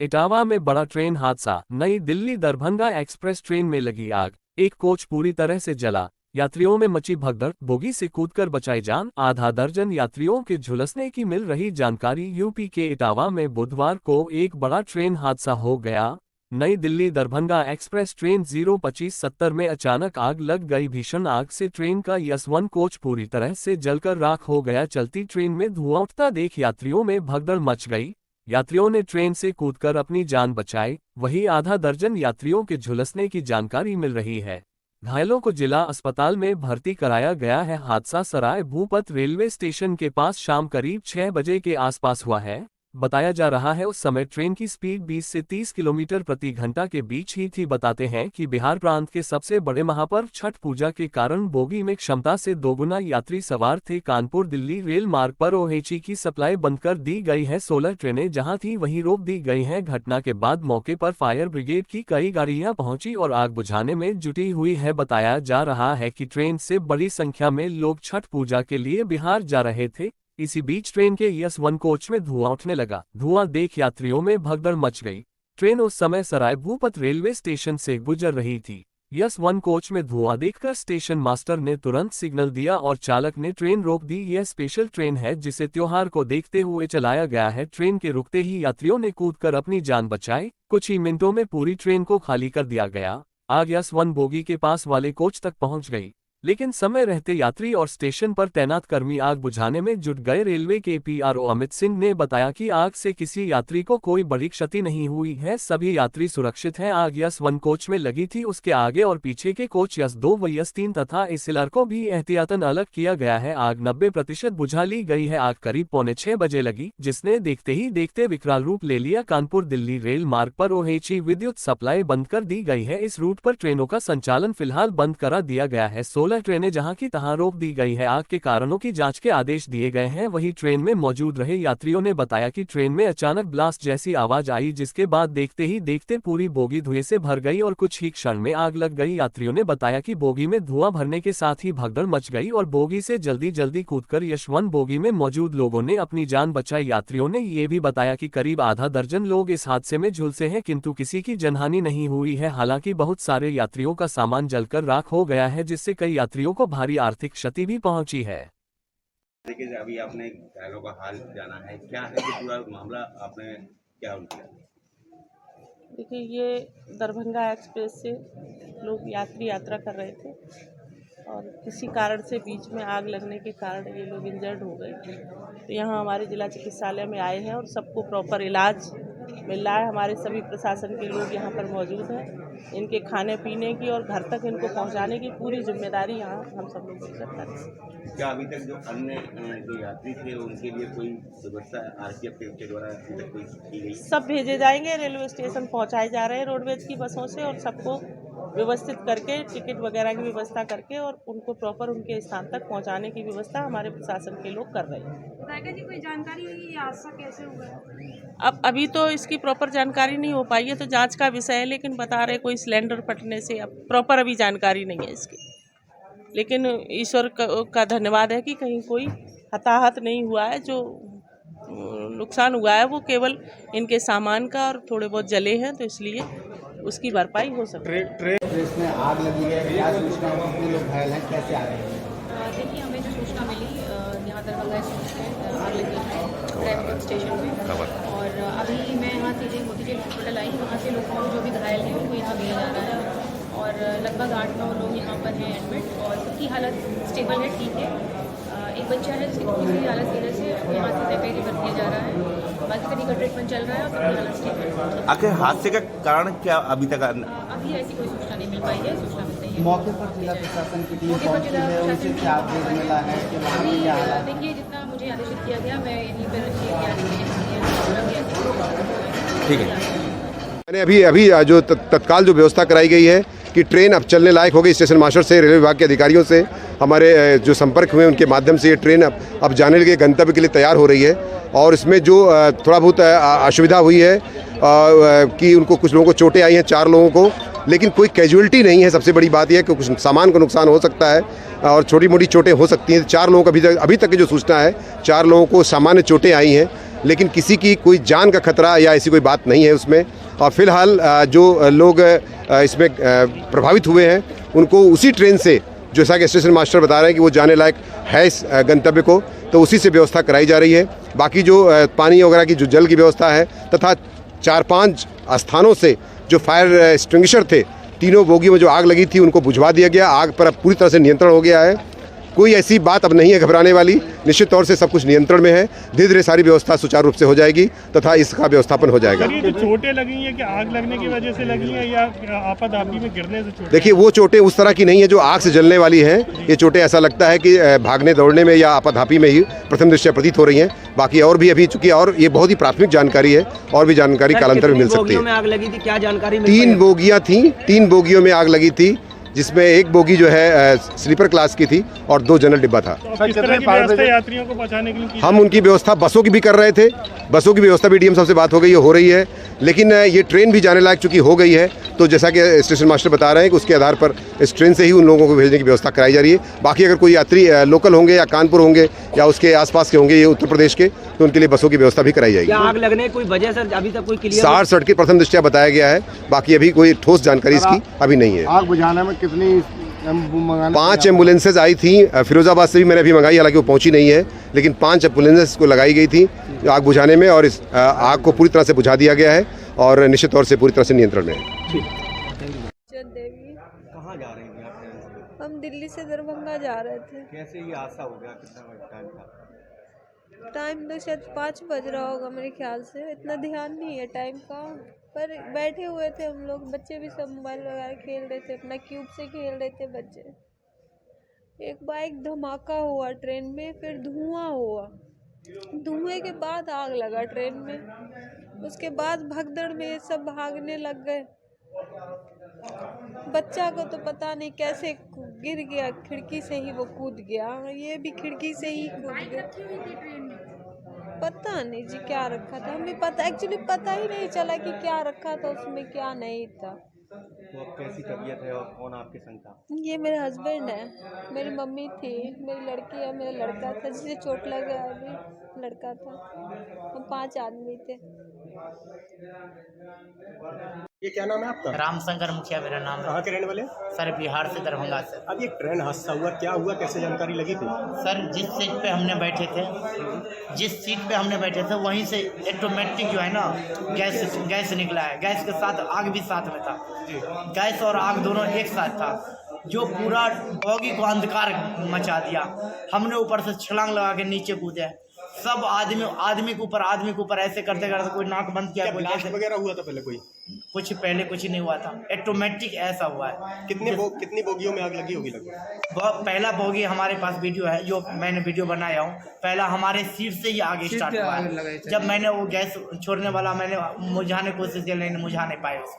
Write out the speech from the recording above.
इटावा में बड़ा ट्रेन हादसा। नई दिल्ली दरभंगा एक्सप्रेस ट्रेन में लगी आग, एक कोच पूरी तरह से जला, यात्रियों में मची भगदड़, बोगी से कूदकर बचाई जान, आधा दर्जन यात्रियों के झुलसने की मिल रही जानकारी। यूपी के इटावा में बुधवार को एक बड़ा ट्रेन हादसा हो गया। नई दिल्ली दरभंगा एक्सप्रेस ट्रेन 02570 में अचानक आग लग गई। भीषण आग से ट्रेन का यस1 कोच पूरी तरह से जलकर राख हो गया। चलती ट्रेन में धुआं उठता देख यात्रियों में भगदड़ मच गई। यात्रियों ने ट्रेन से कूदकर अपनी जान बचाई, वहीं आधा दर्जन यात्रियों के झुलसने की जानकारी मिल रही है। घायलों को जिला अस्पताल में भर्ती कराया गया है। हादसा सराय भूपत रेलवे स्टेशन के पास शाम करीब 6 बजे के आसपास हुआ है। बताया जा रहा है उस समय ट्रेन की स्पीड 20 से 30 किलोमीटर प्रति घंटा के बीच ही थी। बताते हैं कि बिहार प्रांत के सबसे बड़े महापर्व छठ पूजा के कारण बोगी में क्षमता से दोगुना यात्री सवार थे। कानपुर दिल्ली रेल मार्ग पर ओएचई की सप्लाई बंद कर दी गई है। 16 ट्रेनें जहां थी वहीं रोक दी गई हैं। घटना के बाद मौके पर फायर ब्रिगेड की कई गाड़ियां पहुंची और आग बुझाने में जुटी हुई है। बताया जा रहा है कि ट्रेन से बड़ी संख्या में लोग छठ पूजा के लिए बिहार जा रहे थे। इसी बीच ट्रेन के यस1 कोच में धुआं उठने लगा। धुआं देख यात्रियों में भगदड़ मच गई। ट्रेन उस समय सराय भूपत रेलवे स्टेशन से गुजर रही थी। यस1 कोच में धुआं देखकर स्टेशन मास्टर ने तुरंत सिग्नल दिया और चालक ने ट्रेन रोक दी। यह स्पेशल ट्रेन है जिसे त्योहार को देखते हुए चलाया गया है। ट्रेन के रुकते ही यात्रियों ने कूदकर अपनी जान बचाई। कुछ ही मिनटों में पूरी ट्रेन को खाली कर दिया गया। आग यस1 बोगी के पास वाले कोच तक पहुंच गई, लेकिन समय रहते यात्री और स्टेशन पर तैनात कर्मी आग बुझाने में जुट गए। रेलवे के पीआरओ अमित सिंह ने बताया कि आग से किसी यात्री को कोई बड़ी क्षति नहीं हुई है, सभी यात्री सुरक्षित हैं। आग यस1 कोच में लगी थी। उसके आगे और पीछे के कोच यस2 व यस3 तथा एसएलआर को भी एहतियातन अलग किया गया है। आग 90% बुझा ली गई है। आग करीब 6:45 बजे लगी, जिसने देखते ही देखते विकराल रूप ले लिया। कानपुर दिल्ली रेल मार्ग पर ओएचई विद्युत सप्लाई बंद कर दी गई है। इस रूट पर ट्रेनों का संचालन फिलहाल बंद करा दिया गया है। 16 ट्रेनें जहां की तहां रोक दी गई है। आग के कारणों की जांच के आदेश दिए गए हैं। वहीं ट्रेन में मौजूद रहे यात्रियों ने बताया कि ट्रेन में अचानक ब्लास्ट जैसी आवाज आई, जिसके बाद देखते ही देखते पूरी बोगी धुएं से भर गई और कुछ ही क्षण में आग लग गई। यात्रियों ने बताया कि बोगी में धुआं भरने के साथ ही भगदड़ मच गई और बोगी से जल्दी जल्दी कूदकर यस1 बोगी में मौजूद लोगों ने अपनी जान बचाई। यात्रियों ने ये भी बताया कि करीब आधा दर्जन लोग इस हादसे में झुलसे हैं, किंतु किसी की जनहानि नहीं हुई है। हालांकि बहुत सारे यात्रियों का सामान जलकर राख हो गया है, जिससे कई यात्रियों को भारी आर्थिक क्षति भी पहुंची है। देखिए, अभी आपने घायलों का हाल जाना है, क्या है कि पूरा मामला आपने क्या किया? देखिए, ये दरभंगा एक्सप्रेस से लोग यात्रा कर रहे थे और किसी कारण से बीच में आग लगने के कारण ये लोग इंजर्ड हो गए। तो यहाँ हमारे जिला चिकित्सालय में आए हैं और सबको प्रॉपर इलाज मिल रहा है। हमारे सभी प्रशासन के लोग यहाँ पर मौजूद हैं। इनके खाने पीने की और घर तक इनको पहुँचाने की पूरी जिम्मेदारी यहाँ हम सब लोग मिलकर कर रहे हैं। क्या अभी तक जो अन्य जो यात्री थे उनके लिए कोई व्यवस्था आरपीएफ के द्वारा अभी तक कोई की गई? सब भेजे जाएंगे, रेलवे स्टेशन पहुँचाए जा रहे हैं रोडवेज की बसों से और सबको व्यवस्थित करके टिकट वगैरह की व्यवस्था करके और उनको प्रॉपर उनके स्थान तक पहुंचाने की व्यवस्था हमारे प्रशासन के लोग कर रहे हैं। रायका जी, कोई जानकारी हुई ये हादसा कैसे हुआ है? अब अभी तो इसकी प्रॉपर जानकारी नहीं हो पाई है, तो जांच का विषय है, लेकिन बता रहे कोई सिलेंडर फटने से। अब प्रॉपर अभी जानकारी नहीं है इसकी, लेकिन ईश्वर का धन्यवाद है कि कहीं कोई हताहत नहीं हुआ है। जो नुकसान हुआ है वो केवल इनके सामान का और थोड़े बहुत जले हैं, तो इसलिए उसकी भरपाई हो सकती है। ट्रेन में आग लगी है, क्या सूचना है? कितने लोग घायल हैं, कैसे आ रहे हैं? देखिए, हमें जो सूचना मिली यहाँ दरभंगा एक्सप्रेस में आग लगी है ड्राइवर स्टेशन में, और अभी मैं यहाँ सीधे मोतीचूर हॉस्पिटल आई। वहाँ से लोगों को जो भी घायल हैं उनको यहाँ भेजा जा रहा है और लगभग 8-9 लोग यहाँ पर हैं एडमिट और सबकी हालत स्टेबल है, ठीक है। एक बच्चा है जिसकी थोड़ी सी हालत सीरियस है, यहाँ से रेफर रिफर किया जा रहा है। बाकी सभी का ट्रीटमेंट चल रहा है और सबकी हालत स्टेबल है। आखिर हादसे का कारण क्या अभी तक? अभी ऐसी कोई सूचना नहीं मिल पाई है। सूचना मिल रही है। मौके पर जिला प्रशासन की टीम पहुंची है, उनसे क्या अपडेट मिला है कि वहाँ पे क्या हालात? देखिए, जितना मुझे आदेशित किया गया मैं यहीं पर ठीक है। मैंने अभी जो तत्काल जो व्यवस्था कराई गई है कि ट्रेन अब चलने लायक हो गई। स्टेशन मास्टर से, रेलवे विभाग के अधिकारियों से हमारे जो संपर्क हुए उनके माध्यम से ये ट्रेन अब जाने के लिए गंतव्य के लिए तैयार हो रही है। और इसमें जो थोड़ा बहुत असुविधा हुई है कि उनको कुछ लोगों को चोटें आई हैं, 4 लोगों को, लेकिन कोई कैजुअलिटी नहीं है। सबसे बड़ी बात यह है कि कुछ सामान का नुकसान हो सकता है और छोटी मोटी चोटें हो सकती हैं। 4 लोगों का अभी तक की जो सूचना है, 4 लोगों को सामान्य चोटें आई हैं लेकिन किसी की कोई जान का खतरा या ऐसी कोई बात नहीं है उसमें। और फिलहाल जो लोग इसमें प्रभावित हुए हैं उनको उसी ट्रेन से, जैसा कि स्टेशन मास्टर बता रहे हैं कि वो जाने लायक है इस गंतव्य को, तो उसी से व्यवस्था कराई जा रही है। बाकी जो पानी वगैरह की जो जल की व्यवस्था है तथा 4-5 स्थानों से जो फायर एक्सटिंग्विशर थे, तीनों बोगियों में जो आग लगी थी उनको बुझवा दिया गया। आग पर अब पूरी तरह से नियंत्रण हो गया है। कोई ऐसी बात अब नहीं है घबराने वाली। निश्चित तौर से सब कुछ नियंत्रण में है। धीरे धीरे सारी व्यवस्था सुचारू रूप से हो जाएगी तथा इसका व्यवस्थापन हो जाएगा। ये जो चोटें लगी हैं कि आग लगने की वजह से लगी हैं या आपाधापी में गिरने से चोटें? देखिए, वो चोटें उस तरह की नहीं है जो आग से जलने वाली हैं। ये चोटें ऐसा लगता है कि भागने दौड़ने में या आपाधापी में ही प्रथम दृष्टया प्रतीत हो रही हैं। बाकी और भी अभी चूंकि और ये बहुत ही प्राथमिक जानकारी है, और भी जानकारी कालांतर में मिल सकती है। आग लगी थी, क्या जानकारी? 3 बोगियां थी, 3 बोगियों में आग लगी थी, जिसमें एक बोगी जो है स्लीपर क्लास की थी और 2 जनरल डिब्बा था। किस तरह की व्यवस्था यात्रियों को पहुंचाने के लिए की? हम उनकी व्यवस्था बसों की भी कर रहे थे। बसों की व्यवस्था भी डीएम साहब से बात हो गई है, हो रही है। लेकिन ये ट्रेन भी जाने लायक चूंकि हो गई है, तो जैसा कि स्टेशन मास्टर बता रहे हैं कि उसके आधार पर इस ट्रेन से ही उन लोगों को भेजने की व्यवस्था कराई जा रही है। बाकी अगर कोई यात्री लोकल होंगे या कानपुर होंगे या उसके आसपास के होंगे, ये उत्तर प्रदेश के, तो उनके लिए बसों की व्यवस्था भी कराई जाएगी। आग लगने की कोई वजह सर अभी तक कोई क्लियर? शॉर्ट सर्किट प्रथम दृष्टया बताया गया है। बाकी अभी कोई ठोस जानकारी इसकी अभी नहीं है। आग बुझाने में कितनी 5 एम्बुलेंसेज आई थी फिरोजाबाद से भी मैंने अभी मंगाई, हालांकि वो पहुंची नहीं है, लेकिन 5 एम्बुलेंसेज को लगाई गई थी आग बुझाने में, और इस आग को पूरी तरह से बुझा दिया गया है और निश्चित तौर से पूरी तरह से नियंत्रण में है। देवी, कहाँ जा रही थी आप ट्रेन से? हम दिल्ली से दरभंगा जा रहे थे। कैसे ये हादसा हो गया? कितना टाइम था? टाइम तो शायद 5 बज रहा होगा मेरे ख्याल से, इतना ध्यान नहीं है टाइम का। पर बैठे हुए थे हम लोग, बच्चे भी सब मोबाइल वगैरह खेल रहे थे, अपना क्यूब से खेल रहे थे बच्चे। एक बाइक धमाका हुआ ट्रेन में, फिर धुआं हुआ, धुएं के बाद आग लगा ट्रेन में। उसके बाद भगदड़ में सब भागने लग गए। बच्चा को तो पता नहीं कैसे गिर गया, खिड़की से ही वो कूद गया, ये भी खिड़की से ही कूद गया। पता नहीं जी क्या रखा था, हमें पता एक्चुअली पता ही नहीं चला कि क्या रखा था उसमें, क्या नहीं था। तो अब कैसी तबीयत है और कौन आपके संग था? ये मेरे हस्बैंड है, मेरी मम्मी थी, मेरी लड़की है, मेरा लड़का था जिसे चोट लगा, अभी लड़का था। हम 5 आदमी थे। ये क्या नाम है आपका? रामशंकर मुखिया मेरा नाम है। कहाँ के रहने वाले? सर बिहार से, दरभंगा से। अब ये ट्रेन हादसा हुआ, क्या हुआ, कैसे जानकारी लगी थी? सर जिस सीट पे हमने बैठे थे, वहीं से ऑटोमेटिक जो है ना गैस निकला है। गैस के साथ आग भी साथ में था। गैस और आग दोनों एक साथ था, जो पूरा बोगी को अंधकार मचा दिया। हमने ऊपर से छलांग लगा के नीचे कूदे, सब आदमी के ऊपर ऐसे करते करते कोई नाक बंद किया, कोई ब्लास्ट वगैरह हुआ था पहले? कुछ नहीं हुआ था, ऑटोमेटिक ऐसा हुआ है। कितनी बोगियों में आग लगी होगी लगभग? पहला बोगी हमारे पास वीडियो है, जो मैंने वीडियो बनाया हूँ। पहला हमारे सीट से ही आगे स्टार्ट हुआ है। जब मैंने वो गैस छोड़ने वाला मैंने मुझाने की कोशिश की, लेकिन मुझा नहीं पाए उसको।